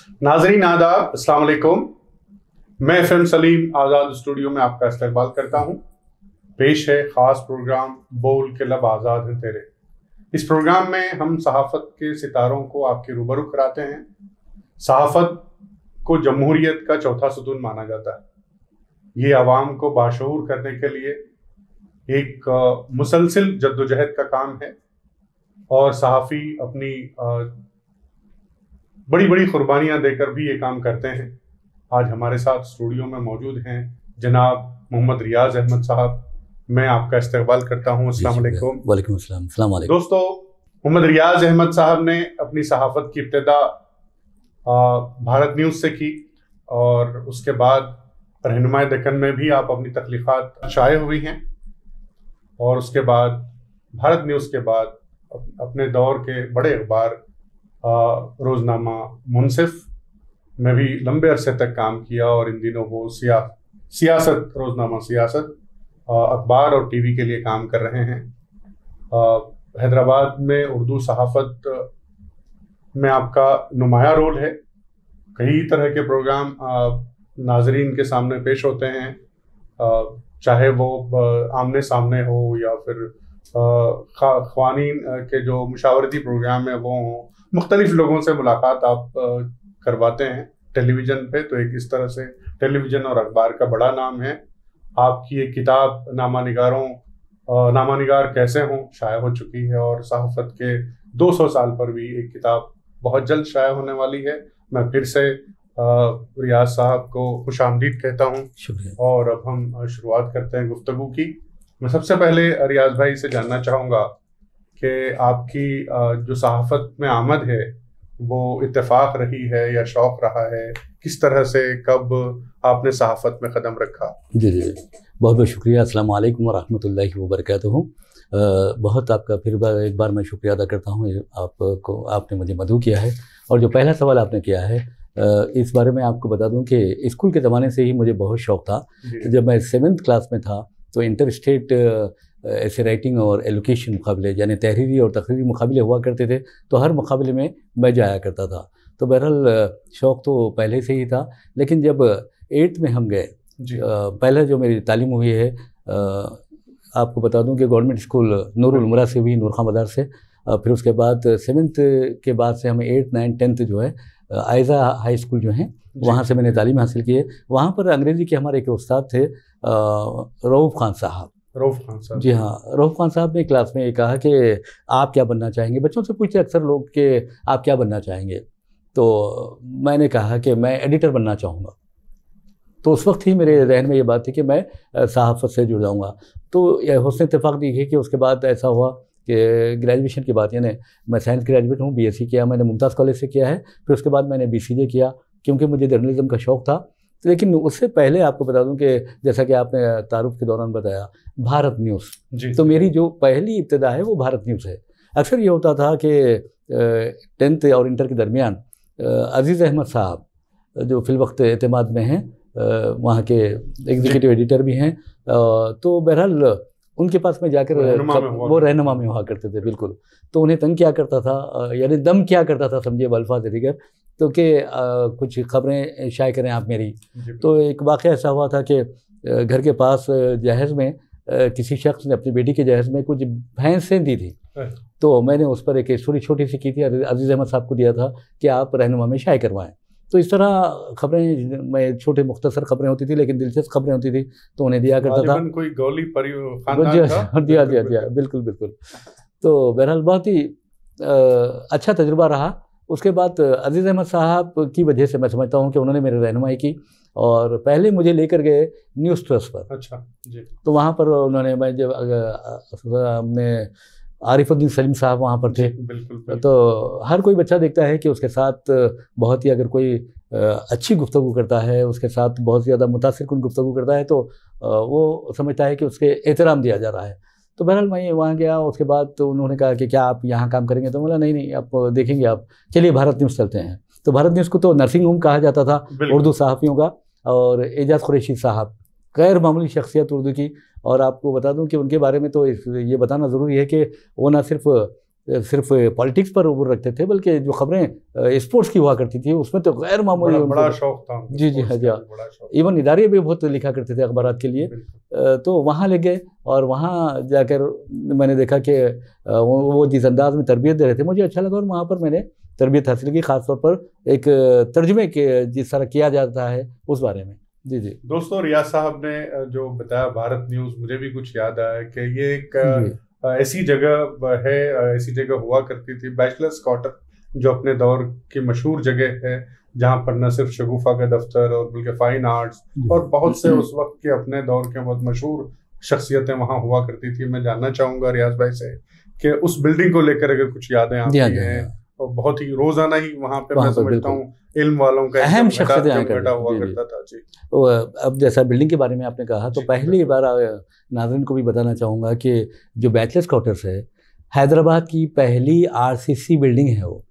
नाजरीन आदाब, अस्सलाम वालेकुम। मैं FM सलीम आज़ाद स्टूडियो में आपका इस्तकबाल करता हूँ। पेश है ख़ास प्रोग्राम बोल के लब आज़ाद हैं तेरे। इस प्रोग्राम में हम सहाफ़त के सितारों को आपके रूबरू कराते हैं। सहाफ़त को जमहूरियत का चौथा सतून माना जाता है। ये आवाम को बाशऊर करने के लिए एक मुसलसिल जद्दोजहद का काम है और सहाफ़ी अपनी बड़ी बड़ी कुर्बानियाँ देकर भी ये काम करते हैं। आज हमारे साथ स्टूडियो में मौजूद हैं जनाब मोहम्मद रियाज अहमद साहब। मैं आपका इस्तकबाल करता हूँ। अस्सलाम वालेकुम। वालेकुम अस्सलाम। अस्सलाम वालेकुम। दोस्तों, मोहम्मद रियाज अहमद साहब ने अपनी सहाफ़त की इब्तिदा भारत न्यूज़ से की और उसके बाद रहनुमाए दक्कन में भी आप अपनी तख्लीक़ात शाये हुई हैं और उसके बाद भारत न्यूज़ के बाद अपने दौर के बड़े अखबार रोज़नामा मुनसिफ में भी लंबे अरसे तक काम किया और इन दिनों वो सियासत रोज़नामा सियासत अखबार और टीवी के लिए काम कर रहे हैं। हैदराबाद में उर्दू सहाफ़त में आपका नुमाया रोल है। कई तरह के प्रोग्राम नाजरीन के सामने पेश होते हैं, चाहे वो आमने सामने हो या फिर ख़वानीन के जो मुशावरती प्रोग्राम है वो हों। मुख्तलिफ लोगों से मुलाकात आप करवाते हैं टेलीविज़न पे, तो एक इस तरह से टेलीविज़न और अखबार का बड़ा नाम है। आपकी एक किताब नामानिगार कैसे हों शाया हो चुकी है और सहाफ़त के 200 साल पर भी एक किताब बहुत जल्द शाया होने वाली है। मैं फिर से रियाज साहब को खुशामदीद कहता हूँ और अब हम शुरुआत करते हैं गुफ्तगू की। मैं सबसे पहले रियाज भाई से जानना चाहूँगा कि आपकी जो सहाफ़त में आमद है वो इत्तेफाक रही है या शौक़ रहा है? किस तरह से कब आपने सहाफ़त में कदम रखा? जी, बहुत बहुत शुक्रिया। अस्सलाम वालेकुम व रहमतुल्लाहि व बरकातुहू। बहुत आपका फिर एक बार मैं शुक्रिया अदा करता हूँ आपको, आपने मुझे मदऊ किया है। और जो पहला सवाल आपने किया है इस बारे में आपको बता दूं कि स्कूल के ज़माने से ही मुझे बहुत शौक़ था। जब मैं 7th क्लास में था तो इंटर स्टेट ऐसे राइटिंग और एलोकेशन मुकाबले यानी तहरीरी और तकरीरी मुकाबले हुआ करते थे, तो हर मुकाबले में मैं जाया करता था। तो बहरहाल शौक़ तो पहले से ही था। लेकिन जब 8th में हम गए, पहले जो मेरी तालीम हुई है आपको बता दूं कि गवर्नमेंट स्कूल नूरुल उमरा से हुई, नूर खां मदार से। फिर उसके बाद 7th के बाद से हमें 8th 9th 10th जो है आयज़ा हाई स्कूल जो है वहाँ से मैंने तालीम हासिल की है। वहाँ पर अंग्रेज़ी के हमारे एक उस्ताद थे रऊफ़ खान साहब। जी हाँ, रऊफ़ खान साहब ने क्लास में ये कहा कि आप क्या बनना चाहेंगे। बच्चों से पूछते अक्सर लोग कि आप क्या बनना चाहेंगे, तो मैंने कहा कि मैं एडिटर बनना चाहूँगा। तो उस वक्त ही मेरे जहन में ये बात थी कि मैं सहाफ़त से जुड़ जाऊँगा। तो यह हुस्न इत्तेफ़ाक़ देखिए कि उसके बाद ऐसा हुआ कि ग्रेजुएशन के बाद, यानी मैं साइंस ग्रेजुएट हूँ, BSc किया मैंने मुमताज़ कॉलेज से किया है। फिर उसके बाद मैंने BCA किया क्योंकि मुझे जर्नलिज़म का शौक़ था। लेकिन उससे पहले आपको बता दूं कि जैसा कि आपने तारुफ के दौरान बताया भारत न्यूज़, तो मेरी जो पहली इब्तिदा है वो भारत न्यूज़ है। अक्सर ये होता था कि 10th और इंटर के दरमियान अज़ीज़ अहमद साहब जो फ़िलवक्त एतमाद में हैं, वहाँ के एग्जीक्यूटिव एडिटर भी हैं, तो बहरहाल उनके पास में जाकर वो रहनुमा में हुआ करते थे। बिल्कुल, तो उन्हें तंग क्या करता था, यानी दम क्या करता था समझिए अल्फाज़ दीगर, तो कि कुछ ख़बरें शाये करें आप मेरी। तो एक वाक़या ऐसा हुआ था कि घर के पास जहेज़ में किसी शख्स ने अपनी बेटी के जहेज़ में कुछ भैंसें दी थी, तो मैंने उस पर एक स्टोरी छोटी सी की थी, अज़ीज़ अहमद साहब को दिया था कि आप रहनुमा में शाये करवाएँ। तो इस तरह ख़बरें में छोटे मुख्तसर ख़बरें होती थी लेकिन दिलचस्प ख़बरें होती थी, तो उन्हें दिया करता था। कोई गौली खानदान था? दिया बिल्कुल। तो बहरहाल बहुत ही अच्छा तजुर्बा रहा। उसके बाद अज़ीज़ अहमद साहब की वजह से मैं समझता हूँ कि उन्होंने मेरी रहनुमाई की और पहले मुझे लेकर गए न्यूज़ ट्रस्ट पर। अच्छा जी। तो वहाँ पर उन्होंने, मैं जब हमने आरिफुद्दीन सलीम साहब वहाँ पर थे। बिल्कुल। तो हर कोई बच्चा देखता है कि उसके साथ बहुत ही, अगर कोई अच्छी गुफ्तगू करता है, उसके साथ बहुत ज़्यादा मुतासिर कुन गुफ्तगू करता है, तो वो समझता है कि उसके एहतराम दिया जा रहा है। तो बहरहाल मैं वहाँ गया। उसके बाद तो उन्होंने कहा कि क्या आप यहाँ काम करेंगे? तो बोला नहीं आप देखेंगे आप, चलिए भारत न्यूज़ चलते हैं। तो भारत न्यूज़ को तो नर्सिंग होम कहा जाता था उर्दू सहाफ़ियों का, और एजाज़ कुरैशी साहब गैर मामूली शख्सियत उर्दू की। और आपको बता दूं कि उनके बारे में तो ये बताना ज़रूरी है कि वो ना सिर्फ सिर्फ पॉलिटिक्स पर वो रखते थे, बल्कि जो खबरें स्पोर्ट्स की हुआ करती थी उसमें तो गैर मामूली बड़ा शौक था। जी जी हाँ जी हाँ, इवन इदारे भी बहुत लिखा करते थे अखबारात के लिए। तो वहाँ ले गए और वहाँ जाकर मैंने देखा कि वो जिस अंदाज में तरबियत दे रहे थे मुझे अच्छा लगा, और वहाँ पर मैंने तरबियत हासिल की, ख़ासतौर पर एक तर्जुमे के जिस तरह किया जाता है उस बारे में। जी जी दोस्तों, रियाज साहब ने जो बताया भारत न्यूज़, मुझे भी कुछ याद आया कि ये एक ऐसी जगह है, ऐसी जगह हुआ करती थी बैचलर्स क्वार्टर, जो अपने दौर की मशहूर जगह है, जहाँ पर न सिर्फ शगुफा का दफ्तर और बल्कि फाइन आर्ट्स और बहुत से उस वक्त के अपने दौर के बहुत मशहूर शख्सियतें वहाँ हुआ करती थी। मैं जानना चाहूँगा रियाज भाई से कि उस बिल्डिंग को लेकर अगर कुछ यादें आपकी हैं, और बहुत ही रोजाना ही वहाँ पे मैं समझता हूँ इल्म वालों का अहम शख्सियतें हुआ करता था। जी, अब जैसा बिल्डिंग के बारे में आपने कहा, तो पहली बार नाज़रीन को भी बताना चाहूँगा कि जो बैचलर्स क्वार्टर्स है हैदराबाद की पहली आरसीसी बिल्डिंग है वो,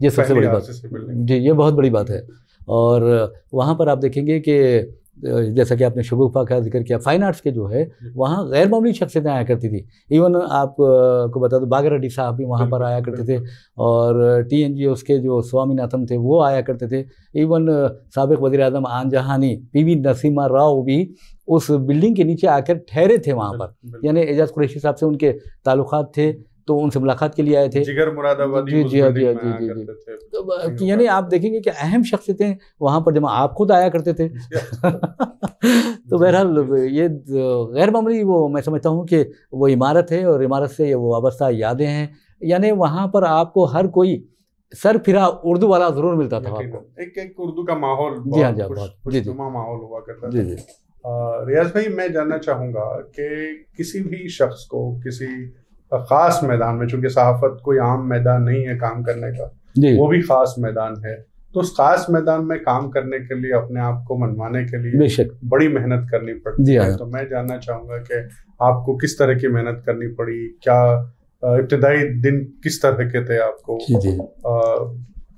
ये सबसे बड़ी बात। जी, ये बहुत बड़ी बात है। और वहाँ पर आप देखेंगे कि जैसा कि आपने शगुफा का जिक्र किया, फाइन आर्ट्स के जो है वहाँ गैर मामूली शख्सियतें आया करती थी। इवन आप को बता दो बागर रेड्डी साहब भी वहाँ पर आया करते थे, और TNGOs के जो स्वामीनाथन थे वो आया करते थे। इवन साबिक वज़ीर आज़म आन जहानी PV नरसिम्हा राव भी उस बिल्डिंग के नीचे आकर ठहरे थे वहाँ पर, यानी एजाज कुरैशी साहब से उनके ताल्लुकात थे, तो उनसे मुलाकात के लिए आए थे। जिगर मुरादाबादी जी जी जी जी जी। यानी आप देखेंगे कि अहम शख्सियतें वहाँ पर जमा आप खुद आया करते थे। तो बहरहाल ये गैर मामूली वो मैं समझता हूँ कि वो इमारत है, और इमारत से वो वाबस्ता यादें हैं। यानी वहाँ पर आपको हर कोई सर फिरा उर्दू वाला जरूर मिलता था आपको, एक उर्दू का माहौल, जी हाँ जी जी माहौल हुआ करता था। जी जी। रियाज भाई, मैं जानना चाहूँगा कि किसी भी शख्स को किसी खास मैदान में, चूंकि सहाफत कोई आम मैदान नहीं है काम करने का, वो भी खास मैदान है, तो उस खास मैदान में काम करने के लिए अपने आप को मनवाने के लिए बेशक बड़ी मेहनत करनी पड़ती है। तो मैं जानना चाहूँगा कि आपको किस तरह की मेहनत करनी पड़ी, क्या इब्तिदाई दिन किस तरह के थे आपको? जी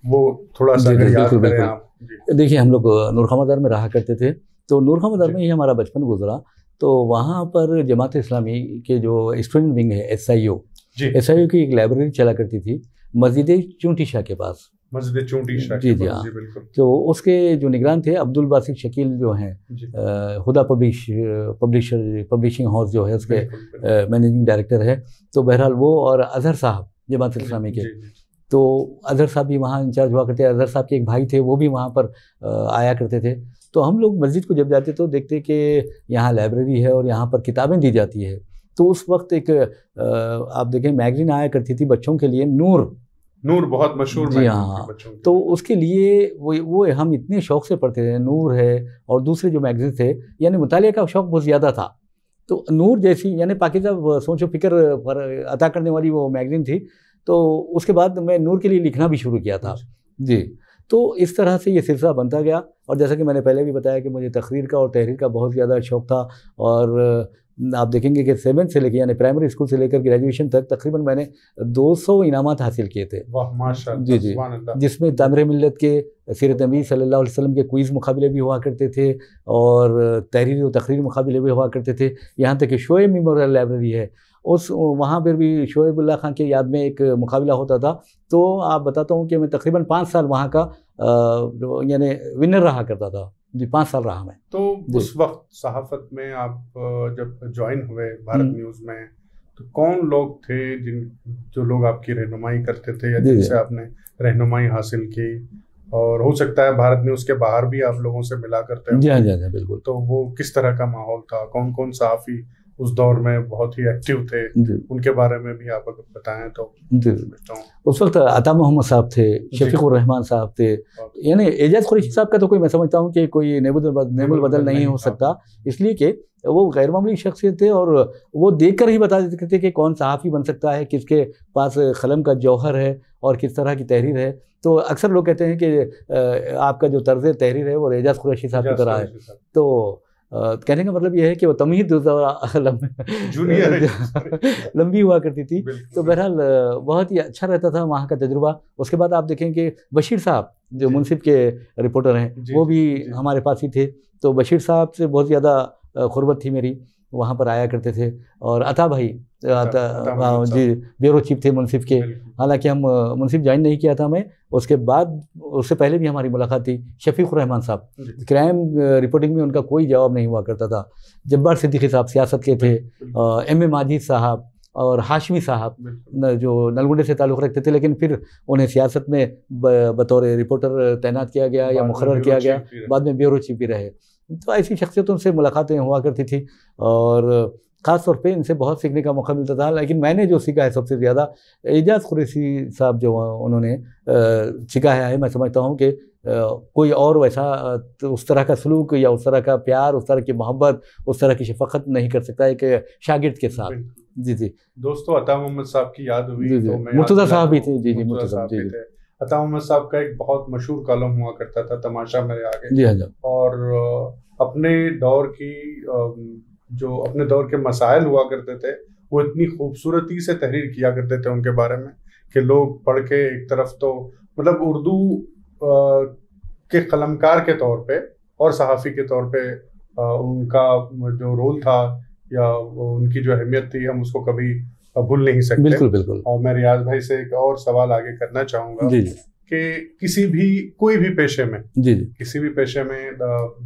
वो थोड़ा सा याद करें आप। देखिए, हम लोग नूरखामदार में रहा करते थे, तो नूरखामदार में ही हमारा बचपन गुजरा। तो वहाँ पर जमात इस्लामी के जो स्टूडेंट विंग है SIO की एक लाइब्रेरी चला करती थी मस्जिद चूंटी शाह के पास। मस्जिद चूंटी शाह, जी जी हाँ। तो उसके जो निगरान थे अब्दुल बासित शकील जो हैं, हुदा पब्लिशिंग हाउस जो है उसके मैनेजिंग डायरेक्टर है। तो बहरहाल वो और अजहर साहब जमात इस्लामी के, तो अजहर साहब भी वहाँ इंचार्ज हुआ करते। अजहर साहब के एक भाई थे, वो भी वहाँ पर आया करते थे। तो हम लोग मस्जिद को जब जाते तो देखते कि यहाँ लाइब्रेरी है और यहाँ पर किताबें दी जाती है। तो उस वक्त एक आप देखें मैगजीन आया करती थी बच्चों के लिए, नूर बहुत मशहूर, जी हाँ। तो उसके लिए वो हम इतने शौक से पढ़ते थे। नूर है और दूसरे जो मैगजीन थे, यानी मुतालिया का शौक बहुत ज़्यादा था। तो नूर जैसी यानी पाकिज़ा सोचो फिक्र पर अता करने वाली वो मैगजीन थी। तो उसके बाद मैं नूर के लिए लिखना भी शुरू किया था। जी, तो इस तरह से ये सिलसिला बनता गया। और जैसा कि मैंने पहले भी बताया कि मुझे तकरीर का और तहरीर का बहुत ज़्यादा शौक़ था। और आप देखेंगे कि 7th से लेकर यानी प्राइमरी स्कूल से लेकर ग्रेजुएशन तक तकरीबन मैंने 200 इनामात हासिल किए थे। वाह माशाअल्लाह। जी जी, जिसमें तामीर मिल्लत के, सीरत नबी सल्लल्लाहु अलैहि वसल्लम के क्विज़ मुकाबले भी हुआ करते थे, और तहरीर और तकरीर मुकाबले भी हुआ करते थे। यहाँ तक कि शोएब मेमोरियल लाइब्रेरी है, उस वहाँ पर भी शोएबुल्लाह खान की याद में एक मुकाबला होता था। तो आप बताता हूँ कि मैं तकरीबन 5 साल वहाँ का यानी विनर रहा करता था। जी, 5 साल रहा मैं। तो उस वक्त सहाफ़त में आप जब ज्वाइन हुए भारत न्यूज़ में, तो कौन लोग थे जो लोग आपकी रहनुमाई करते थे या जिनसे आपने रहनुमाई हासिल की? और हो सकता है भारत न्यूज़ के बाहर भी आप लोगों से मिला करते हो। जी हाँ बिल्कुल। तो वो किस तरह का माहौल था? कौन कौन सहाफ़ी उस दौर में बहुत ही एक्टिव थे, उनके बारे में भी आप अगर बताएं तो। जी, उस वक्त अता मोहम्मद साहब थे, शफीकुर रहमान साहब थे, यानी एजाज कुरैशी साहब का तो कोई मैं समझता हूँ कि कोई नेमुल बदल नहीं हो सकता, इसलिए कि वो गैर मामूली शख्सियत थे। और वो देखकर ही बता देते थे कि कौन सहाफ़ी बन सकता है, किसके पास कलम का जौहर है और किस तरह की तहरीर है। तो अक्सर लोग कहते हैं कि आपका जो तर्ज तहरीर है वो एजाज कुरैशी साहब की तरह है। तो कहने का मतलब यह है कि वो तमहीद लंबी हुआ करती थी। तो बहरहाल बहुत ही अच्छा रहता था वहाँ का तजुर्बा। उसके बाद आप देखें कि बशीर साहब जो मुंसिफ के रिपोर्टर हैं, वो भी हमारे पास ही थे। तो बशीर साहब से बहुत ज़्यादा क़ुर्बत थी मेरी। वहाँ पर आया करते थे। और अता भाई जी ब्यूरो चीफ थे मुंसिफ के। हालांकि हम मुंसिफ ज्वाइन नहीं किया था मैं, उसके बाद उससे पहले भी हमारी मुलाकात थी। शफीकुर रहमान साहब, क्राइम रिपोर्टिंग में उनका कोई जवाब नहीं हुआ करता था। जब्बार सिद्दीकी साहब सियासत के थे, M.A. माजिद साहब और हाशमी साहब जो नलगुंडे से ताल्लुक़ रखते थे, लेकिन फिर उन्हें सियासत में बतौर रिपोर्टर तैनात किया गया या मुकर्रर किया गया, बाद में ब्यूरो चीफ भी रहे। तो ऐसी शख्सियतों से मुलाकातें हुआ करती थी और ख़ास तौर पे इनसे बहुत सीखने का मौका मिलता था। लेकिन मैंने जो सीखा है सबसे ज़्यादा एजाज़ कुरैशी साहब जो उन्होंने सिखाया है। मैं समझता हूँ कि कोई और वैसा उस तरह का सलूक या उस तरह का प्यार, उस तरह की मोहब्बत, उस तरह की शफ़क़त नहीं कर सकता एक शागिर्द के साथ। जी जी दोस्तों, अता मोहम्मद साहब की याद हुई तो मैं मुर्तज़ा साहब भी थे। जी जी मुर्तज़ा साहब जी। अता मोहम्मद साहब का एक बहुत मशहूर कॉलम हुआ करता था, तमाशा मेरे आगे। जी हाँ। और अपने दौर की जो अपने दौर के मसाइल हुआ करते थे वो इतनी खूबसूरती से तहरीर किया करते थे उनके बारे में कि लोग पढ़ के एक तरफ तो मतलब उर्दू के कलमकार के तौर पे और सहाफ़ी के तौर पे उनका जो रोल था या उनकी जो अहमियत थी हम उसको कभी भूल नहीं सकते। बिल्कुल बिल्कुल। और मैं रियाज भाई से एक और सवाल आगे करना चाहूँगा कि कोई भी पेशे में किसी भी पेशे में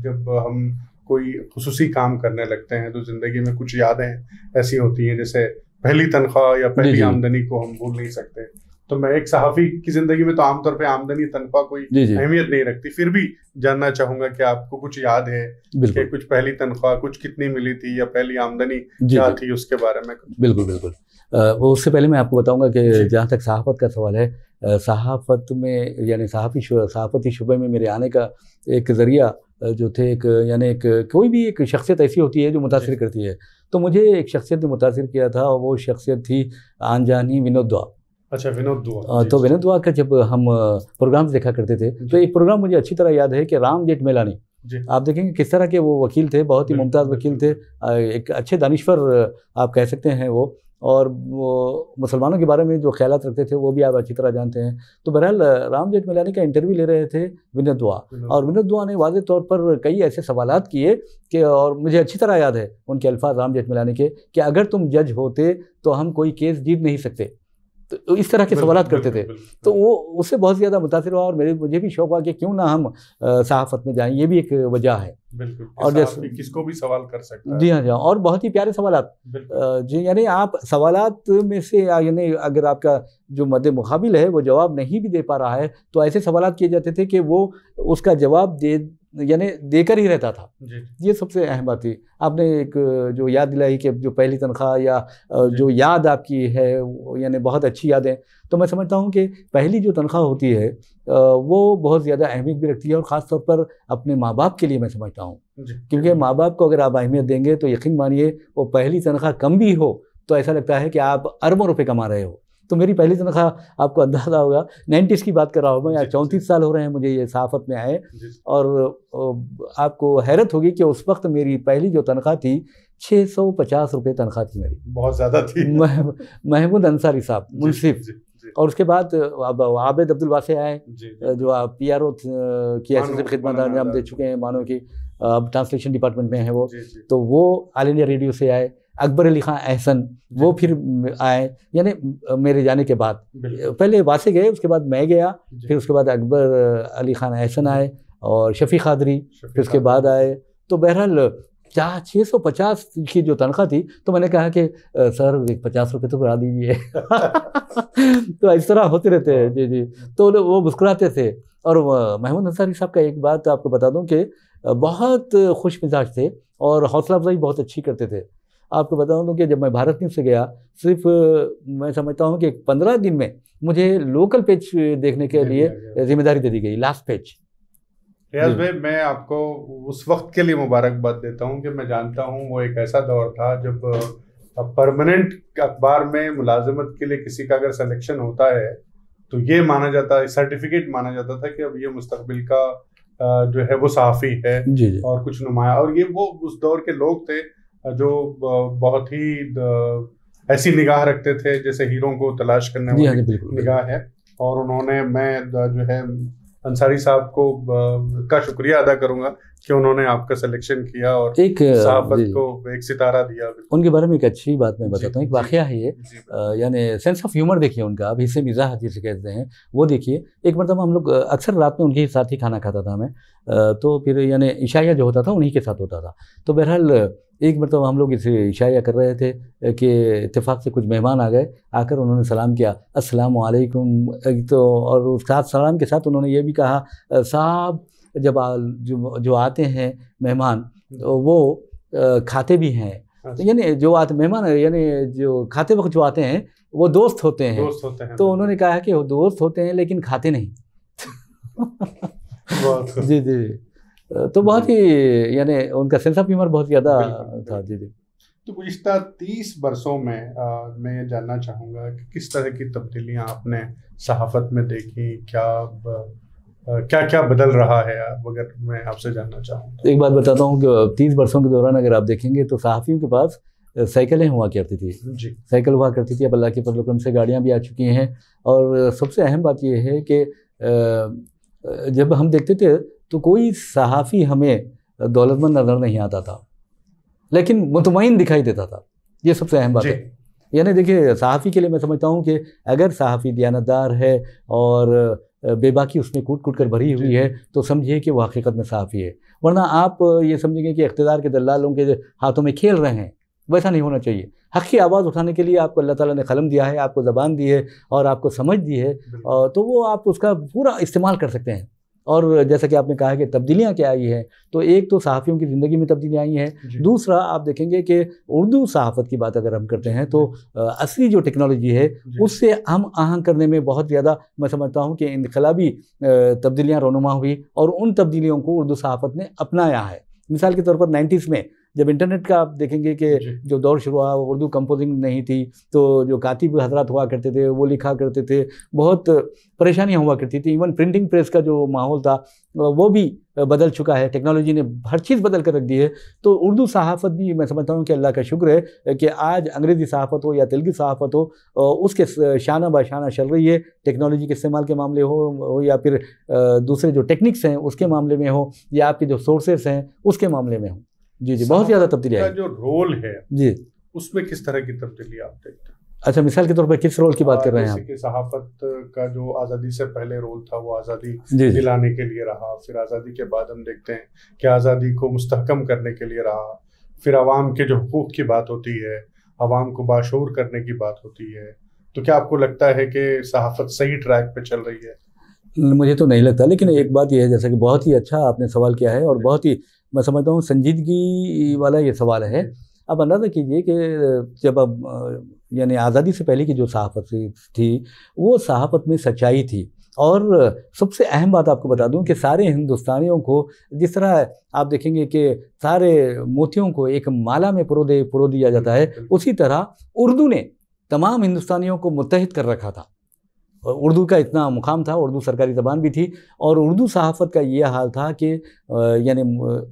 जब हम कोई खुसूसी काम करने लगते हैं तो जिंदगी में कुछ यादें ऐसी होती हैं, जैसे पहली तनख्वाह या पहली आमदनी को हम भूल नहीं सकते। तो मैं एक सहाफ़ी की जिंदगी में तो आमतौर पे आमदनी तनख्वाह कोई अहमियत नहीं रखती, फिर भी जानना चाहूंगा कि आपको कुछ याद है कि कुछ पहली तनख्वाह कुछ कितनी मिली थी या पहली आमदनी क्या थी, उसके बारे में? बिल्कुल बिल्कुल। वो उससे पहले मैं आपको बताऊंगा कि जहाँ तक सहाफ़त का सवाल है, सहाफ़त में यानी सहाफ़ती शुबे में मेरे आने का एक ज़रिया जो थे कोई भी एक शख्सियत ऐसी होती है जो मुतासिर करती है। तो मुझे एक शख्सियत ने मुतासिर किया था और वो शख्सियत थी आनजानी विनोद दुआ। अच्छा, विनोद दुआ। तो विनोद दुआ का जब हम प्रोग्राम्स देखा करते थे तो एक प्रोग्राम मुझे अच्छी तरह याद है कि राम जेठमलानी, आप देखेंगे किस तरह के वो वकील थे, बहुत ही मुमताज़ वकील थे, एक अच्छे दानिश्वर आप कह सकते हैं वो, और वो मुसलमानों के बारे में जो ख्यालात रखते थे वो भी आप अच्छी तरह जानते हैं। तो बहरहाल राम जेठमलानी का इंटरव्यू ले रहे थे विनोद दुआ, और विनोद दुआ ने वाज़ेह तौर पर कई ऐसे सवालात किए कि, और मुझे अच्छी तरह याद है उनके अल्फाज राम जेठमलानी के, कि अगर तुम जज होते तो हम कोई केस जीत नहीं सकते। तो इस तरह के सवालात करते थे। तो वो उससे बहुत ज़्यादा मुतासिर हुआ और मुझे भी शौक़ हुआ कि क्यों ना हम सहाफ़त में जाएं, ये भी एक वजह है। बिल्कुल, और जैसे किसको भी सवाल कर सकता है। जी हाँ, और बहुत ही प्यारे सवालात जी, यानी आप सवालात में से यानी अगर आपका जो मद्दे मुकाबिल है वो जवाब नहीं भी दे पा रहा है तो ऐसे सवालात किए जाते थे कि वो उसका जवाब देकर ही रहता था। ये सबसे अहम बात थी। आपने एक जो याद दिलाई कि जो पहली तनख्वाह या जो याद आपकी है यानी बहुत अच्छी यादें, तो मैं समझता हूँ कि पहली जो तनख्वाह होती है वो बहुत ज़्यादा अहमियत भी रखती है, और ख़ास तौर पर अपने माँ बाप के लिए मैं समझता हूँ, क्योंकि माँ बाप को अगर आप अहमियत देंगे तो यकीन मानिए वो पहली तनख्वाह कम भी हो तो ऐसा लगता है कि आप अरबों रुपये कमा रहे हो। तो मेरी पहली तनख्वाह आपको अंदाज़ा होगा 90s की बात कर रहा हूँ मैं, 34 साल हो रहे हैं मुझे ये सहाफ़त में आए, और आपको हैरत होगी कि उस वक्त मेरी पहली जो तनख्वाह थी 650 रुपये तनख्वाह थी मेरी। बहुत ज़्यादा थी। महमूद अंसारी साहब मुंसिफ, और उसके बाद अब आबिद अब्दुल वासे आए जो आप PRO की ऐसी खिदमत अंजाम दे चुके हैं, मानो कि अब ट्रांसलेशन डिपार्टमेंट में है वो। तो वो ऑल इंडिया रेडियो से आए। अकबर अली खान एहसन वो फिर आए, यानी मेरे जाने के बाद पहले वासे गए, उसके बाद मैं गया, फिर उसके बाद अकबर अली खान एहसन आए और शफ़ी क़ादरी फिर उसके बाद आए। तो बहरहाल 650 की जो तनख्वाह थी तो मैंने कहा कि सर 50 रुपये तो बढ़ा दीजिए। तो इस तरह होते रहते हैं। जी जी। तो वो मुस्कुराते थे। और महमूद अंसारी साहब का एक बात आपको बता दूं कि बहुत खुश मिजाज थे और हौसला अफजाई बहुत अच्छी करते थे। आपको बता दूं कि जब मैं भारत न्यूज़ से गया, सिर्फ मैं समझता हूं कि 15 दिन में मुझे लोकल पेज देखने के लिए जिम्मेदारी दे दी गई, लास्ट पेज। रियाज भाई, मैं आपको उस वक्त के लिए मुबारकबाद देता हूं कि मैं जानता हूं वो एक ऐसा दौर था जब परमानेंट अखबार में मुलाजमत के लिए किसी का अगर सिलेक्शन होता है तो ये माना जाता है, सर्टिफिकेट माना जाता था कि अब ये मुस्तकबिल का जो है वो सहाफ़ी है। जी जी। और कुछ नुमाया, और ये वो उस दौर के लोग थे जो बहुत ही ऐसी निगाह रखते थे जैसे हीरों को तलाश करने वाली निगाह है। और उन्होंने, मैं जो है अंसारी साहब को का शुक्रिया अदा करूंगा कि उन्होंने आपका सिलेक्शन किया और एक सहाफत को एक सितारा दिया। उनके बारे में एक अच्छी बात मैं बताता हूँ, एक वाकया है ये, यानी सेंस ऑफ ह्यूमर देखिए उनका, अब हिस्से मिजाह जिसे कहते हैं वो देखिए। एक मरतबा हम लोग अक्सर रात में उनके साथ ही खाना खाता था मैं, तो फिर यानी इशाया जो होता था उन्हीं के साथ होता था। तो बहरहाल एक मरतबा हम लोग इसे इशाया कर रहे थे कि इत्तेफाक से कुछ मेहमान आ गए, आकर उन्होंने सलाम किया, अस्सलाम वालेकुम, तो और उस साथ सलाम के साथ उन्होंने ये भी कहा, साहब जब जो आते हैं मेहमान तो वो खाते भी हैं, तो यानी जो आते मेहमान यानी जो खाते वक्त जो आते हैं वो दोस्त होते हैं। तो उन्होंने कहा कि वो दोस्त होते हैं लेकिन खाते नहीं। जी जी, तो बहुत ही यानी उनका सेंस ऑफ ह्यूमर बहुत ज़्यादा था। जी जी। तो गुज़िश्ता 30 वर्षों में मैं ये जानना चाहूँगा कि किस तरह की तब्दीलियाँ आपने सहाफ़त में देखी, क्या क्या बदल रहा है, अगर मैं आपसे जानना चाहूँ तो। एक बात बताता हूँ कि 30 वर्षों के दौरान अगर आप देखेंगे तो सहाफ़ियों के पास साइकिलें हुआ करती थी जी, साइकिल हुआ करती थी। अब अल्लाह के फज़ल करम से गाड़ियाँ भी आ चुकी हैं। और सबसे अहम बात यह है कि जब हम देखते थे तो कोई सहाफ़ी हमें दौलतमंद नज़र नहीं आता था, लेकिन मुतमईन दिखाई देता था। ये सबसे अहम बात है। यानी देखिए सहाफ़ी के लिए मैं समझता हूँ कि अगर सहाफ़ी दियानतदार है और बेबाकी उसमें कूट कूट कर भरी हुई है तो समझिए कि वो हकीकत में सहाफ़ी है। वरना आप ये समझेंगे कि इक़्तिदार के दलालों के हाथों में खेल रहे हैं, वैसा नहीं होना चाहिए। हक़ की आवाज़ उठाने के लिए आपको अल्लाह ताला ने क़लम दिया है, आपको ज़बान दी है और आपको समझ दी है, तो वो आप उसका पूरा इस्तेमाल कर सकते हैं। और जैसा कि आपने कहा कि तब्दीलियाँ क्या आई हैं, तो एक तो सहाफ़ियों की ज़िंदगी में तब्दीलियाँ आई हैं, दूसरा आप देखेंगे कि उर्दू सहाफ़त की बात अगर हम करते हैं तो असली जो टेक्नोलॉजी है उससे हम आहंग करने में बहुत ज़्यादा मैं समझता हूँ कि इनकलाबी तब्दीलियाँ रोनुमा हुई और उन तब्दीलियों को उर्दू सहाफ़त ने अपनाया है। मिसाल के तौर पर 90s में जब इंटरनेट का आप देखेंगे कि जो दौर शुरू हुआ, उर्दू कंपोजिंग नहीं थी, तो जो कातिब हजरात हुआ करते थे वो लिखा करते थे, बहुत परेशानियां हुआ करती थी। इवन प्रिंटिंग प्रेस का जो माहौल था वो भी बदल चुका है, टेक्नोलॉजी ने हर चीज़ बदल कर रख दी है। तो उर्दू सहाफ़त भी मैं समझता हूँ कि अल्लाह का शुक्र है कि आज अंग्रेज़ी सहाफ़त हो या तेलुगु सहाफ़त हो, उसके शाना बाशाना चल रही है। टेक्नोलॉजी के इस्तेमाल के मामले हो या फिर दूसरे जो टेक्निक्स हैं उसके मामले में हो या आपके जो सोर्सेस हैं उसके मामले में हो। जी जी, बहुत ज़्यादा तब्दीली आई। जो रोल है जी, उसमें किस तरह की तब्दीली आप देखते हैं? अच्छा, मिसाल के तौर पर किस रोल की बात कर रहे हैं आप? जैसे कि सहाफ़त का जो आज़ादी से पहले रोल था वो आज़ादी दिलाने के लिए रहा, फिर आज़ादी के बाद हम देखते हैं कि आज़ादी को मुस्तहकम करने के लिए रहा, फिर आवाम के जो हुकूक़ की बात होती है, आवाम को बाशऊर करने की बात होती है। तो क्या आपको लगता है कि सहाफ़त सही ट्रैक पे चल रही है? मुझे तो नहीं लगता, लेकिन एक बात यह है, जैसा कि बहुत ही अच्छा आपने सवाल किया है और बहुत ही मैं समझता हूँ संजीदगी वाला ये सवाल है। अब अंदाज़ा कीजिए कि जब अब यानी आज़ादी से पहले की जो सहाफ़त थी वो सहाफ़त में सच्चाई थी। और सबसे अहम बात आपको बता दूं कि सारे हिंदुस्तानियों को जिस तरह आप देखेंगे कि सारे मोतियों को एक माला में पिरो दिया जाता है, उसी तरह उर्दू ने तमाम हिंदुस्तानियों को मुत्तहिद कर रखा था। उर्दू का इतना मुकाम था, उर्दू सरकारी ज़बान भी थी और उर्दू सहाफ़त का ये हाल था कि यानी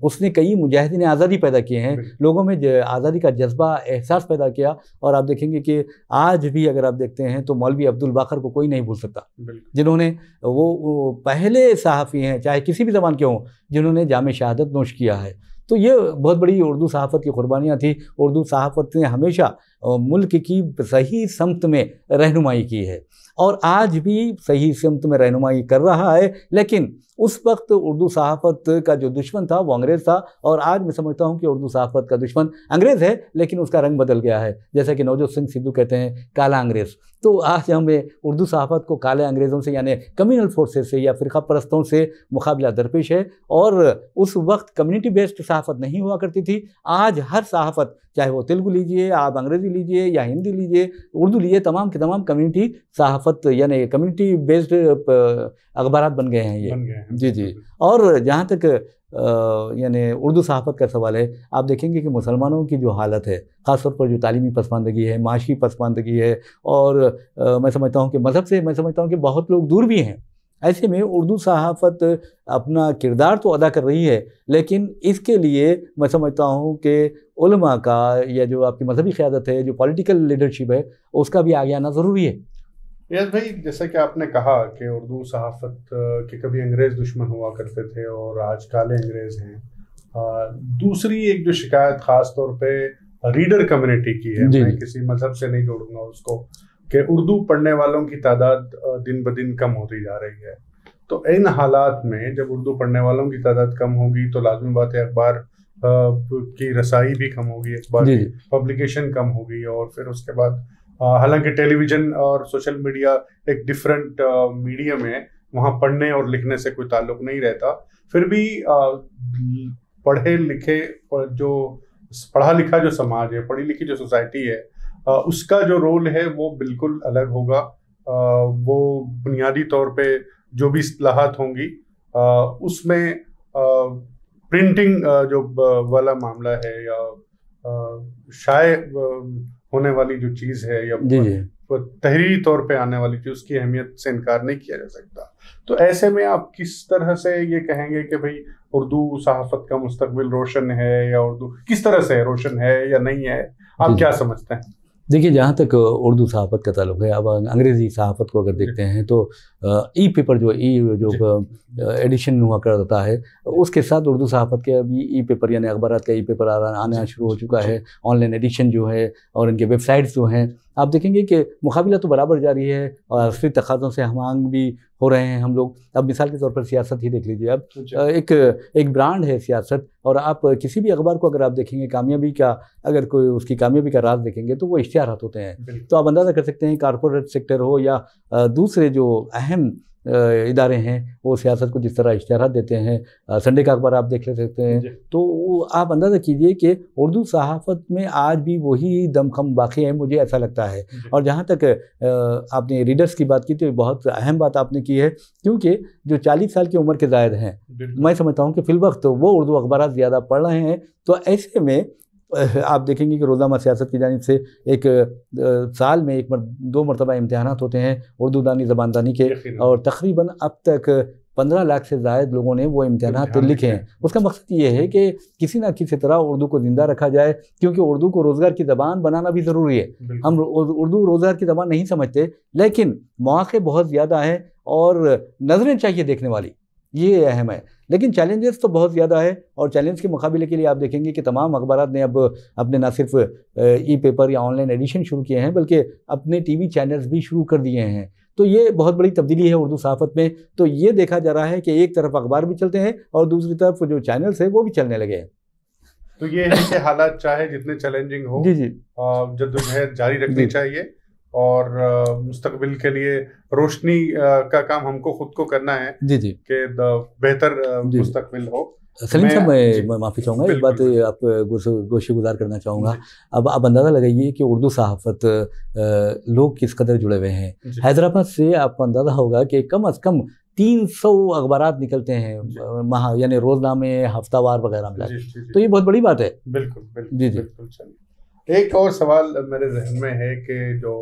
उसने कई मुजाहिदीन आज़ादी पैदा किए हैं, लोगों में आज़ादी का जज्बा एहसास पैदा किया। और आप देखेंगे कि आज भी अगर आप देखते हैं तो मौलवी अब्दुल बाकर को कोई नहीं भूल सकता, जिन्होंने वो पहले सहाफ़ी हैं चाहे किसी भी ज़बान के हों जिन्होंने जामे शहादत नोश किया है। तो ये बहुत बड़ी उर्दू सहाफ़त की कुर्बानियाँ थी। उर्दू सहाफ़त ने हमेशा मुल्क की सही समत में रहनुमाई की है और आज भी सही सिमत में रहनुमाई कर रहा है। लेकिन उस वक्त उर्दू सहाफ़त का जो दुश्मन था वो अंग्रेज़ था और आज मैं समझता हूँ कि उर्दू सहाफ़त का दुश्मन अंग्रेज़ है, लेकिन उसका रंग बदल गया है। जैसा कि नवजोत सिंह सिद्धू कहते हैं काला अंग्रेज़। तो आज हमें उर्दू सहाफ़त को काले अंग्रेज़ों से यानी कम्युनल फोर्सेस से या फ़िरक़ा परस्तों से मुकाबला दरपेश है। और उस वक्त कम्युनिटी बेस्ड सहाफ़त नहीं हुआ करती थी। आज हर सहाफ़त, चाहे वो तेलुगु लीजिए, आप अंग्रेज़ी लीजिए या हिंदी लीजिए, उर्दू लीजिए, तमाम के तमाम कम्युनिटी सहाफ़त यानी कम्युनिटी बेस्ड अखबारात बन गए हैं ये। जी जी। और जहाँ तक यानी उर्दू सहाफ़त का सवाल है, आप देखेंगे कि मुसलमानों की जो हालत है, ख़ासतौर पर जो तालीमी पसमानदगी है, माशी पसमानदगी है और मैं समझता हूँ कि मज़हब से मैं समझता हूँ कि बहुत लोग दूर भी हैं। ऐसे में उर्दू सहाफ़त अपना किरदार तो अदा कर रही है, लेकिन इसके लिए मैं समझता हूँ कि उलमा का या जो आपकी मजहबी क़यादत है, जो पॉलिटिकल लीडरशिप है, उसका भी आगे आना ज़रूरी है। याद भाई, जैसा कि आपने कहा कि उर्दू सहाफ़त के कभी अंग्रेज़ दुश्मन हुआ करते थे और आज काले अंग्रेज़ हैं दूसरी एक जो शिकायत खास तौर पे रीडर कम्युनिटी की है, मैं किसी मजहब से नहीं जोड़ूंगा उसको, कि उर्दू पढ़ने वालों की तादाद दिन ब दिन कम होती जा रही है। तो इन हालात में जब उर्दू पढ़ने वालों की तादाद कम होगी तो लाजमी बात है अखबार की रसाई भी कम होगी, अखबार की पब्लिकेशन कम होगी, और फिर उसके बाद हालांकि टेलीविज़न और सोशल मीडिया एक डिफरेंट मीडियम है, वहाँ पढ़ने और लिखने से कोई ताल्लुक नहीं रहता, फिर भी पढ़े लिखे जो पढ़ा लिखा जो समाज है, पढ़ी लिखी जो सोसाइटी है, उसका जो रोल है वो बिल्कुल अलग होगा। वो बुनियादी तौर पे जो भी इस्तिलाहात होंगी उसमें प्रिंटिंग जो वाला मामला है या शाये होने वाली जो चीज़ है या तहरीरी तौर पे आने वाली चीज़, उसकी अहमियत से इनकार नहीं किया जा सकता। तो ऐसे में आप किस तरह से ये कहेंगे कि भाई उर्दू सहाफ़त का मुस्तकबिल रोशन है, या उर्दू किस तरह से रोशन है या नहीं है, आप क्या समझते हैं? देखिए, जहाँ तक उर्दू सहाफ़त का ताल्लुक है, अब अंग्रेज़ी सहाफ़त को अगर देखते हैं तो ई पेपर जो एडिशन हुआ करता है, उसके साथ उर्दू सहाफ़त के अभी ई पेपर यानी अखबारात का ई पेपर आना शुरू हो चुका है। ऑनलाइन एडिशन जो है और इनके वेबसाइट्स जो हैं, आप देखेंगे कि मुकाबला तो बराबर जारी है और असली तकाज़ों से हमांग भी हो रहे हैं हम लोग। अब मिसाल के तौर पर सियासत ही देख लीजिए, अब एक ब्रांड है सियासत, और आप किसी भी अखबार को अगर आप देखेंगे कामयाबी का, अगर कोई उसकी कामयाबी का राज देखेंगे तो वो इश्तिहारात होते हैं। तो आप अंदाज़ा कर सकते हैं कारपोरेट सेक्टर हो या दूसरे जो अहम इदारे हैं वो सियासत को जिस तरह इश्तिहारात देते हैं। संडे का अखबार आप देख ले सकते हैं। तो आप अंदाज़ा कीजिए कि उर्दू सहाफ़त में आज भी वही दमखम बाकी है, मुझे ऐसा लगता है। और जहाँ तक आपने रीडर्स की बात की तो बहुत अहम बात आपने की है, क्योंकि जो 40 साल की उम्र के ज़ायद हैं, मैं समझता हूँ कि फ़िलवक्त वो उर्दू अखबार ज़्यादा पढ़ रहे हैं। तो ऐसे में आप देखेंगे कि रोज़नामा सियासत की जानिब से एक साल में 2 मरतबा इम्तिहानात होते हैं उर्दू दानी ज़बानदानी के, और तकरीबन अब तक 15 लाख से ज़ायद लोगों ने वो इम्तिहानात लिखे हैं। उसका मकसद ये है कि किसी ना किसी तरह उर्दू को ज़िंदा रखा जाए, क्योंकि उर्दू को रोज़गार की ज़बान बनाना भी ज़रूरी है। हम उर्दू रोज़गार की ज़बान नहीं समझते, लेकिन मौक़े बहुत ज़्यादा हैं और नज़रें चाहिए देखने वाली, ये अहम है। लेकिन चैलेंजेस तो बहुत ज़्यादा है, और चैलेंज के मुकाबले के लिए आप देखेंगे कि तमाम अखबारात ने अब अपने ना सिर्फ ई पेपर या ऑनलाइन एडिशन शुरू किए हैं, बल्कि अपने टीवी चैनल्स भी शुरू कर दिए हैं। तो ये बहुत बड़ी तब्दीली है उर्दू सहाफ़त में। तो ये देखा जा रहा है कि एक तरफ अखबार भी चलते हैं और दूसरी तरफ जो चैनल्स हैं वो भी चलने लगे हैं। तो ये है कि हालात चाहे जितने चैलेंजिंग हो, जद्दोजहद जारी रखनी चाहिए, और मुस्तकबिल के लिए रोशनी का काम हमको खुद को करना है कि बेहतर मुस्तकबिल हो। सलीम साहब, मैं माफ़ी चाहूँगा, एक बात आप गोशी गुजार करना चाहूँगा। अब आप अंदाज़ा लगाइए कि उर्दू सहाफ़त लोग किस कदर जुड़े हुए हैं। हैदराबाद से आपको अंदाज़ा होगा कि कम अज़ कम 300 अखबारात निकलते हैं माह, यानी रोज़नामे, हफ्तावार वगैरह मिला। तो ये बहुत बड़ी बात है। बिल्कुल बिल्कुल। एक और सवाल मेरे जहन में है कि जो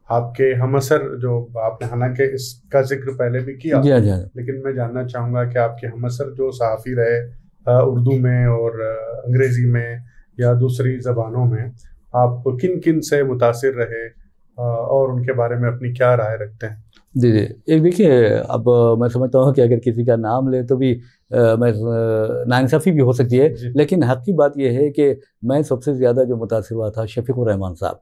आपके हमअसर, जो आपने हालांकि इसका जिक्र पहले भी किया, लेकिन मैं जानना चाहूँगा कि आपके हमअसर जो सहाफ़ी रहे उर्दू में और अंग्रेज़ी में या दूसरी ज़बानों में, आप किन किन से मुतासिर रहे और उनके बारे में अपनी क्या राय रखते हैं? जी, एक देखिए, अब मैं समझता हूँ कि अगर किसी का नाम ले तो भी मैं नाइंसाफ़ी भी हो सकती है, लेकिन हक़ की बात यह है कि मैं सबसे ज़्यादा जो मुतासिर हुआ था शफ़ीक़ुर रहमान साहब,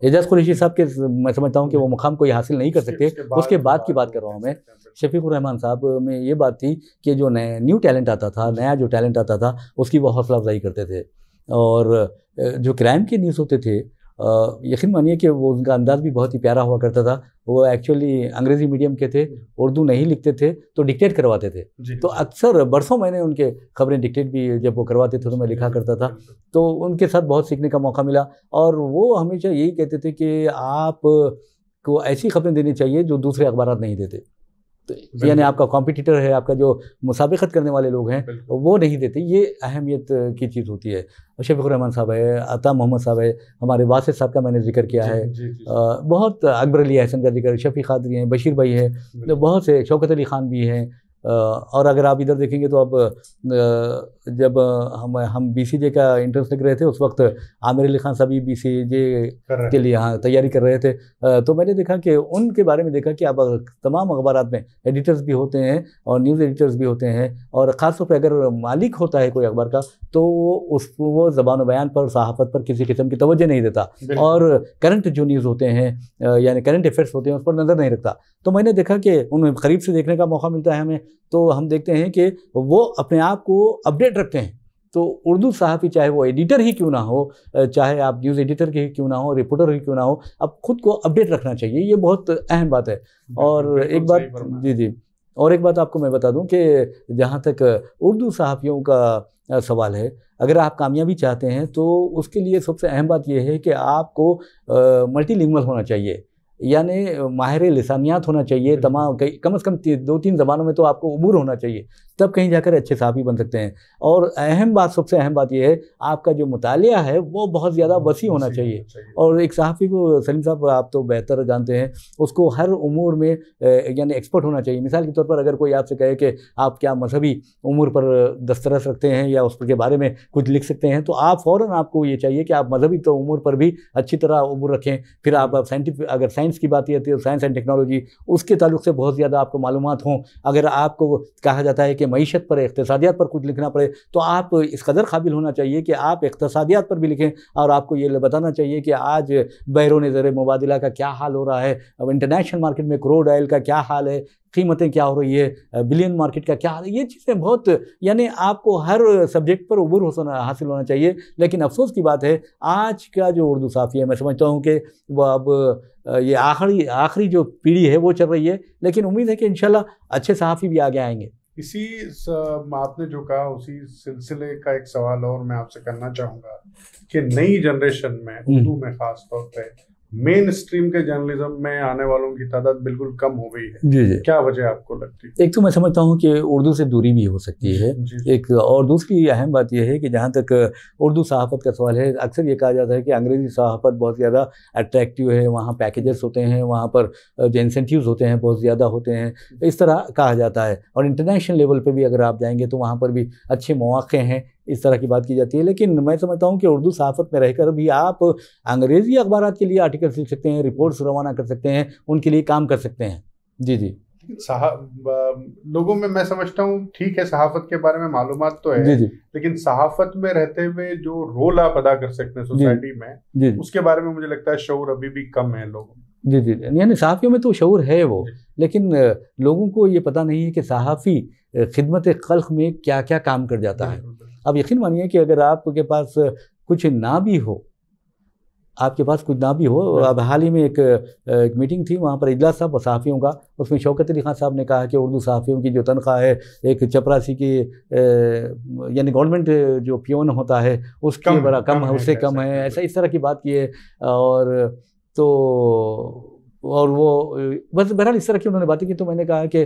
एजाज़ कुरैशी साहब के। मैं समझता हूँ कि वो मुकाम कोई हासिल नहीं कर सकते, उसके बाद की बात कर रहा हूँ मैं। शफ़ीक़ुर रहमान साहब में ये बात थी कि जो न्यू टैलेंट आता था, नया जो टैलेंट आता था, उसकी वो हौसला अफजाई करते थे। और जो क्राइम के न्यूज़ होते थे, यकीन मानिए कि वो उनका अंदाज़ भी बहुत ही प्यारा हुआ करता था। वो एक्चुअली अंग्रेज़ी मीडियम के थे, उर्दू नहीं लिखते थे, तो डिक्टेट करवाते थे। तो अक्सर बरसों मैंने उनके खबरें डिक्टेट भी जब वो करवाते थे तो मैं लिखा करता था। तो उनके साथ बहुत सीखने का मौका मिला, और वो हमेशा यही कहते थे कि आप को ऐसी खबरें देनी चाहिए जो दूसरे अखबारात नहीं देते। तो यानी आपका कॉम्पिटिटर है, आपका जो मुसाबिकत करने वाले लोग हैं, वो नहीं देते। ये अहमियत की चीज़ होती है। शफ़ीक़ुर रहमान साहब है, अता मोहम्मद साहब है, हमारे वासिफ़ साहब का मैंने जिक्र किया है, बहुत अकबर अली अहसन का जिक्र, शफ़ी क़ादरी हैं, बशीर भाई है, तो बहुत से, शौकत अली ख़ान भी हैं, और अगर आप इधर देखेंगे तो अब जब हम BCJ का एंट्रेंस लिख रहे थे, उस वक्त आमिर अली खान सभी BCJ के लिए हाँ तैयारी कर रहे थे। तो मैंने देखा कि उनके बारे में देखा कि अब तमाम अखबारात में एडिटर्स भी होते हैं और न्यूज़ एडिटर्स भी होते हैं, और ख़ासतौर पर अगर मालिक होता है कोई अखबार का तो वो ज़बान बयान पर, सहाफ़त पर किसी किस्म की तवज्जो नहीं देता, और करंट जो न्यूज़ होते हैं यानी करंट अफेयर्स होते हैं उस पर नज़र नहीं रखता। तो मैंने देखा कि उन्हें करीब से देखने का मौका मिलता है हमें, तो हम देखते हैं कि वो अपने आप को अपडेट रखते हैं। तो उर्दू सहाफ़ी चाहे वो एडिटर ही क्यों ना हो, चाहे आप न्यूज़ एडिटर के क्यों ना हो, रिपोर्टर ही क्यों ना हो, अब खुद को अपडेट रखना चाहिए, ये बहुत अहम बात है। और एक बात जी और एक बात आपको मैं बता दूं कि जहाँ तक उर्दू सहाफ़ियों का सवाल है, अगर आप कामयाबी चाहते हैं तो उसके लिए सबसे अहम बात यह है कि आपको मल्टीलिंगुअल होना चाहिए, यानी माहिर लिसानियात होना चाहिए, तमाम कम से कम 2-3 ज़बानों में तो आपको उबूर होना चाहिए, तब कहीं जाकर अच्छे सहाफ़ी बन सकते हैं। और अहम बात, सबसे अहम बात यह है आपका जो मुतालिया है वो बहुत ज़्यादा वसी होना चाहिए। और एक सहाफ़ी को, सलीम साहब आप तो बेहतर जानते हैं, उसको हर उमूर में यानी एक्सपर्ट होना चाहिए। मिसाल के तौर पर अगर कोई आपसे कहे कि आप क्या मजहबी उमूर पर दस्तरस रखते हैं या उस के बारे में कुछ लिख सकते हैं, तो आप फ़ौरन आपको ये चाहिए कि आप मजहबी तो उमूर पर भी अच्छी तरह उमूर रखें। फिर आप साइंटिफिक, अगर साइंस की बात आती है तो साइंस एंड टेक्नोलॉजी, उसके ताल्लुक से बहुत ज़्यादा आपको मालूमात हों। अगर आपको कहा जाता है कि मईशत पर, इक़्तिसादियात पर कुछ लिखना पड़े, तो आप इस कदर काबिल होना चाहिए कि आप इक़्तिसादियात पर भी लिखें, और आपको ये बताना चाहिए कि आज बैरून ज़र मुबादिला का क्या हाल हो रहा है, अब इंटरनेशनल मार्केट में क्रूड ऑयल का क्या हाल है, कीमतें क्या हो रही है, बिलियन मार्केट का क्या हाल है। ये चीज़ें बहुत, यानी आपको हर सब्जेक्ट पर उबूर हासिल होना चाहिए। लेकिन अफसोस की बात है आज का जो उर्दू सहाफ़ी है, मैं समझता हूँ कि वो अब ये आखिरी जो पीढ़ी है वो चल रही है, लेकिन उम्मीद है कि इंशाल्लाह अच्छे सहाफ़ी भी आगे आएंगे। इसी आपने जो कहा उसी सिलसिले का एक सवाल और मैं आपसे करना चाहूँगा कि नई जनरेशन में उर्दू में ख़ास तौर पे मेन स्ट्रीम के जर्नलिज्म में आने वालों की तादाद बिल्कुल कम हो गई है। जी। क्या वजह आपको लगती है? एक तो मैं समझता हूँ कि उर्दू से दूरी भी हो सकती है एक, और दूसरी अहम बात यह है कि जहाँ तक उर्दू सहाफ़त का सवाल है, अक्सर ये कहा जाता है कि अंग्रेज़ी सहाफ़त बहुत ज़्यादा अट्रैक्टिव है, वहाँ पैकेजेस होते हैं, वहाँ पर जो इंसेंटिव्स होते हैं बहुत ज़्यादा होते हैं, इस तरह कहा जाता है। और इंटरनेशनल लेवल पर भी अगर आप जाएंगे तो वहाँ पर भी अच्छे मौक़े हैं, इस तरह की बात की जाती है। लेकिन मैं समझता हूँ कि उर्दू सहाफ़त में रहकर भी आप अंग्रेज़ी अखबारात के लिए आर्टिकल्स लिख सकते हैं, रिपोर्ट्स रवाना कर सकते हैं, उनके लिए काम कर सकते हैं। जी। लोगों में मैं समझता हूँ ठीक है, सहाफ़त के बारे में मालूमात तो है, जी। लेकिन सहाफ़त में रहते हुए जो रोल आप अदा कर सकते हैं सोसाइटी में, उसके बारे में मुझे लगता है शऊर अभी भी कम है लोगों में। जी। यानी सहाफ़ियों में तो शऊर है वो, लेकिन लोगों को ये पता नहीं है कि सहाफ़ी खिदमत खल्क़ में क्या क्या काम कर जाता है। अब यकीन मानिए कि अगर आपके पास कुछ ना भी हो, अब हाल ही में एक मीटिंग थी, वहाँ पर इजलास था सहाफ़ियों का, उसमें शौकत अली खान साहब ने कहा कि उर्दू सहाफ़ियों की जो तनख्वाह है एक चपरासी की यानी गवर्नमेंट जो पियोन होता है उसके बड़ा कम है, उससे कम है, ऐसा इस तरह की बात की है। और वो बस बहरहाल इस तरह की उन्होंने बातें की, तो मैंने कहा कि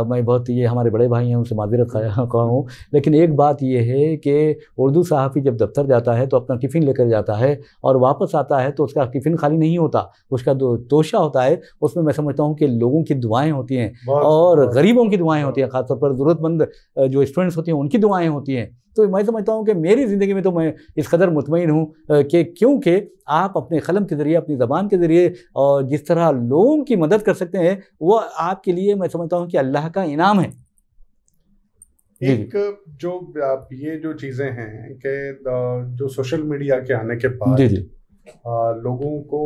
मैं बहुत, ये हमारे बड़े भाई हैं, उनसे माज़रत खा हूँ, लेकिन एक बात ये है कि उर्दू सहाफ़ी जब दफ्तर जाता है तो अपना टिफ़िन लेकर जाता है और वापस आता है तो उसका टिफ़िन खाली नहीं होता, उसका जो तोशा होता है उसमें मैं समझता हूँ कि लोगों की दुआएँ होती हैं और गरीबों की दुआएँ होती हैं, ख़ासतौर पर ज़रूरतमंद जो स्टूडेंट्स होती हैं उनकी दुआएँ होती हैं। तो मैं समझता हूँ कि मेरी ज़िंदगी में तो मैं इस कदर मुतमईन हूँ कि क्योंकि आप अपने कलम के ज़रिए, अपनी ज़बान के ज़रिए और जिस तरह लोगों की मदद कर सकते हैं, वो आपके लिए मैं समझता हूँ कि अल्लाह का इनाम है। एक जो आप ये जो चीज़ें हैं कि जो सोशल मीडिया के आने के बाद लोगों को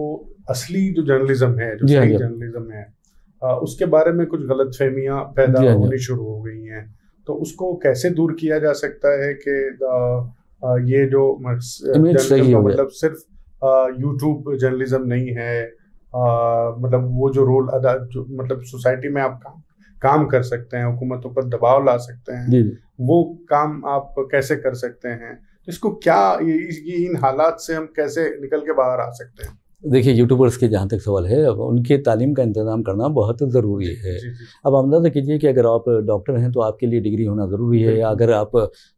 असली जो जर्नलिज्म है, जो सही जर्नलिज्म है, उसके बारे में कुछ गलतफहमियां पैदा होनी शुरू हो गई हैं, तो उसको कैसे दूर किया जा सकता है कि ये जो मतलब सिर्फ यूट्यूब जर्नलिज्म नहीं है, मतलब वो जो रोल अदा, जो मतलब सोसाइटी में आप काम कर सकते हैं, हुकूमतों पर दबाव ला सकते हैं, वो काम आप कैसे कर सकते हैं? तो इसको क्या, इन हालात से हम कैसे निकल के बाहर आ सकते हैं? देखिए, यूट्यूबर्स के जहाँ तक सवाल है, उनके तालीम का इंतज़ाम करना बहुत ज़रूरी है। अब अंदाज़ा कीजिए कि अगर आप डॉक्टर हैं तो आपके लिए डिग्री होना ज़रूरी है, अगर आप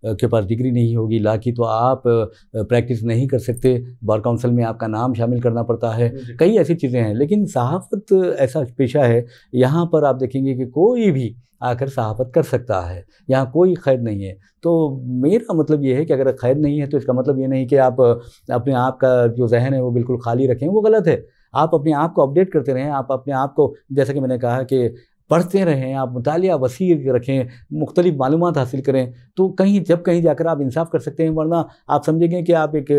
के पास डिग्री नहीं होगी लॉ की तो आप प्रैक्टिस नहीं कर सकते, बार काउंसिल में आपका नाम शामिल करना पड़ता है, कई ऐसी चीज़ें हैं। लेकिन सहाफ़त ऐसा पेशा है, यहाँ पर आप देखेंगे कि कोई भी आकर सहाफ़त कर सकता है, यहाँ कोई क़ैद नहीं है। तो मेरा मतलब ये है कि अगर क़ैद नहीं है तो इसका मतलब ये नहीं कि आप अपने आप का जो ज़हन है वो बिल्कुल खाली रखें, वो गलत है। आप अपने आप को अपडेट करते रहें, आप अपने आप को, जैसा कि मैंने कहा कि पढ़ते रहें, आप मुतालिया वसी रखें, मुख्तलिफ मालूमात हासिल करें, तो जब कहीं जाकर आप इंसाफ़ कर सकते हैं। वरना आप समझेंगे कि आप एक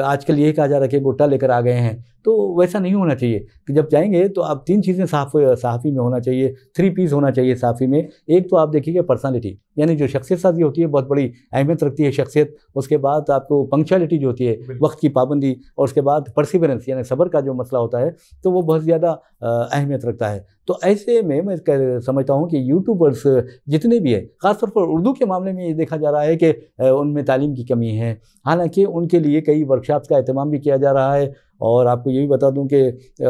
आजकल यही कहा जा रहा है कि गोटा लेकर आ गए हैं, तो वैसा नहीं होना चाहिए। कि जब जाएंगे तो आप 3 चीज़ें सहाफ़ी में होना चाहिए, 3 पीस होना चाहिए सहाफ़ी में। एक तो आप देखिए पर्सनालिटी, यानी जो शख्सियत साजी होती है बहुत बड़ी अहमियत रखती है शख्सियत। उसके बाद आपको पंक्चुअलिटी जो होती है, वक्त की पाबंदी, और उसके बाद परसिवरेंस यानी सब्र का जो मसला होता है, तो वो बहुत ज़्यादा अहमियत रखता है। तो ऐसे में मैं समझता हूँ कि यूट्यूबर्स जितने भी हैं, ख़ासतौर पर उर्दू के मामले में ये देखा जा रहा है कि उनमें तालीम की कमी है। हालांकि उनके लिए कई वर्कशॉप्स का एहतमाम भी किया जा रहा है। और आपको ये भी बता दूं कि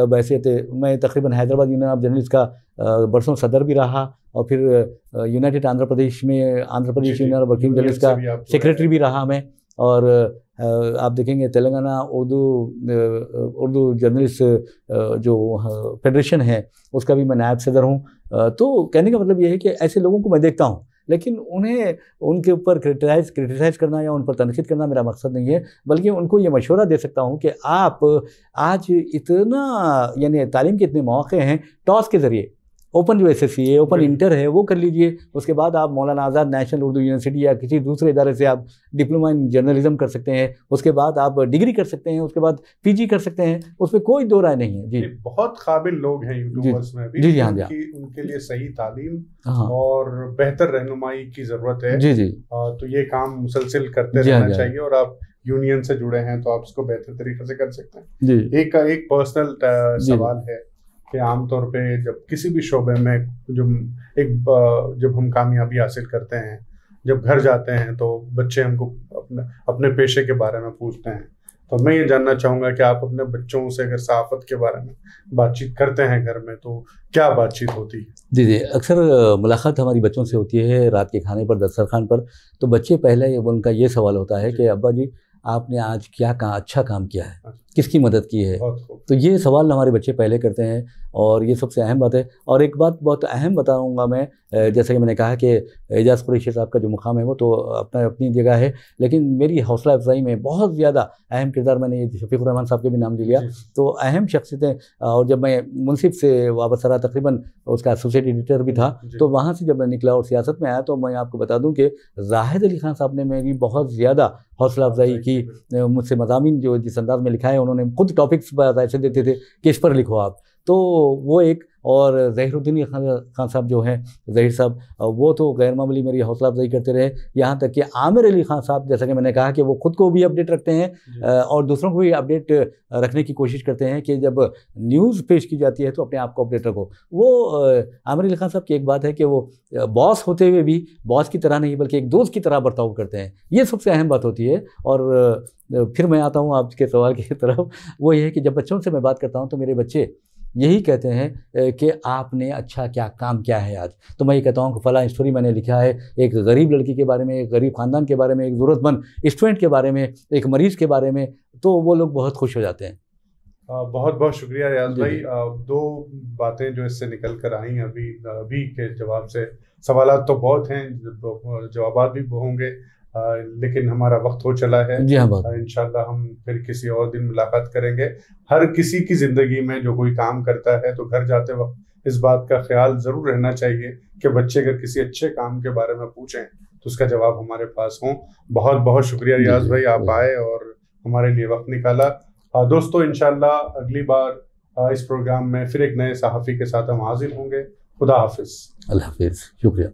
वैसे मैं तकरीबन हैदराबाद यूनियन ऑफ जर्नलिस्ट का बरसों सदर भी रहा, और फिर United Andhra Pradesh union of working journalist का सेक्रेटरी भी रहा मैं। और आप देखेंगे तेलंगाना उर्दू जर्नलिस्ट जो फेडरेशन है उसका भी मैं नायब सदर हूँ। तो कहने का मतलब ये है कि ऐसे लोगों को मैं देखता हूँ, लेकिन उन्हें उनके ऊपर क्रिटिसाइज़ करना या उन पर तनकीद करना मेरा मकसद नहीं है, बल्कि उनको ये मशवरा दे सकता हूँ कि आप आज इतना, यानी तालीम के इतने मौके हैं, टॉस के ज़रिए ओपन जो SSC है, ओपन इंटर है, वो कर लीजिए। उसके बाद आप मौलाना आज़ाद नेशनल उर्दू यूनिवर्सिटी या किसी दूसरे इदारे से आप डिप्लोमा इन जर्नलिज्म कर सकते हैं। उसके बाद आप डिग्री कर सकते हैं, उसके बाद PG कर सकते हैं, उसमें कोई दो राय नहीं है। जी, बहुत काबिल लोग हैं यूट्यूबर्स में भी। जी हाँ, उनके लिए सही तालीम और बेहतर रहनुमाई की ज़रूरत है। जी। तो ये काम मुसलसिल करते रहना चाहिए, और आप यूनियन से जुड़े हैं तो आप इसको बेहतर तरीके से कर सकते हैं। एक पर्सनल सवाल है कि आमतौर पे जब किसी भी शोबे में जब हम कामयाबी हासिल करते हैं, जब घर जाते हैं, तो बच्चे हमको अपने पेशे के बारे में पूछते हैं। तो मैं ये जानना चाहूँगा कि आप अपने बच्चों से अगर सहाफ़त के बारे में बातचीत करते हैं घर में, तो क्या बातचीत होती है? जी, अक्सर मुलाकात हमारी बच्चों से होती है रात के खाने पर, दस्तरखान पर। तो बच्चे पहले उनका ये सवाल होता है कि अब्बा जी आपने आज क्या अच्छा काम किया है, किसकी मदद की है। तो ये सवाल हमारे बच्चे पहले करते हैं, और ये सबसे अहम बात है। और एक बात बहुत अहम बताऊंगा मैं, जैसे कि मैंने कहा कि एजाज़ कुरैशी साहब का जो मुकाम है वो तो अपनी जगह है, लेकिन मेरी हौसला अफजाई में बहुत ज़्यादा अहम किरदार, मैंने शफीकुर रहमान साहब के भी नाम लिया, तो अहम शख्सियतें। और जब मैं मुंसिफ से वापस रहा, तकरीबन उसका एसोसिएट एडिटर भी था, तो वहाँ से जब मैं निकला और सियासत में आया, तो मैं आपको बता दूँ कि जाहिद अली खान साहब ने मेरी बहुत ज़्यादा हौसला अफजाई की। मुझसे मज़ामीन जो जिस अंदाज़ में लिखा है, उन्होंने खुद टॉपिक्स ऐसे देते थे कि इस पर लिखो आप, तो वो एक। और ज़हीरुद्दीन खान साहब जो हैं, ज़हीर साहब, वो तो गैर मामूली मेरी हौसला अफजाई करते रहे। यहाँ तक कि आमिर अली खान साहब, जैसा कि मैंने कहा कि वो ख़ुद को भी अपडेट रखते हैं और दूसरों को भी अपडेट रखने की कोशिश करते हैं कि जब न्यूज़ पेश की जाती है तो अपने आप को अपडेट रखो। वो आमिर अली खान साहब की एक बात है कि वो बॉस होते हुए भी बॉस की तरह नहीं, बल्कि एक दोस्त की तरह बर्ताव करते हैं। ये सबसे अहम बात होती है। और फिर मैं आता हूँ आपके सवाल की तरफ। वो ये है कि जब बच्चों से मैं बात करता हूँ तो मेरे बच्चे यही कहते हैं कि आपने अच्छा क्या काम किया है आज। तो मैं ये कहता हूँ कि फ़लाँ स्टोरी मैंने लिखा है, एक गरीब लड़की के बारे में, एक गरीब ख़ानदान के बारे में, एक ज़रूरतमंद स्टूडेंट के बारे में, एक मरीज़ के बारे में, तो वो लोग बहुत खुश हो जाते हैं। बहुत बहुत शुक्रिया रियाज भाई। दो बातें जो इससे निकल कर आई अभी के जवाब से, सवालात तो बहुत हैं, जवाबात भी होंगे, लेकिन हमारा वक्त हो चला है। जी हाँ, इंशाल्लाह हम फिर किसी और दिन मुलाकात करेंगे। हर किसी की ज़िंदगी में जो कोई काम करता है तो घर जाते वक्त इस बात का ख्याल ज़रूर रहना चाहिए कि बच्चे अगर किसी अच्छे काम के बारे में पूछें तो उसका जवाब हमारे पास हो। बहुत बहुत शुक्रिया रियाज भाई, आप आए और हमारे लिए वक्त निकाला। दोस्तों, इंशाल्लाह अगली बार इस प्रोग्राम में फिर एक नए सहाफ़ी के साथ हम हाजिर होंगे। खुदा हाफिज़। अल्लाह हाफिज़। शुक्रिया।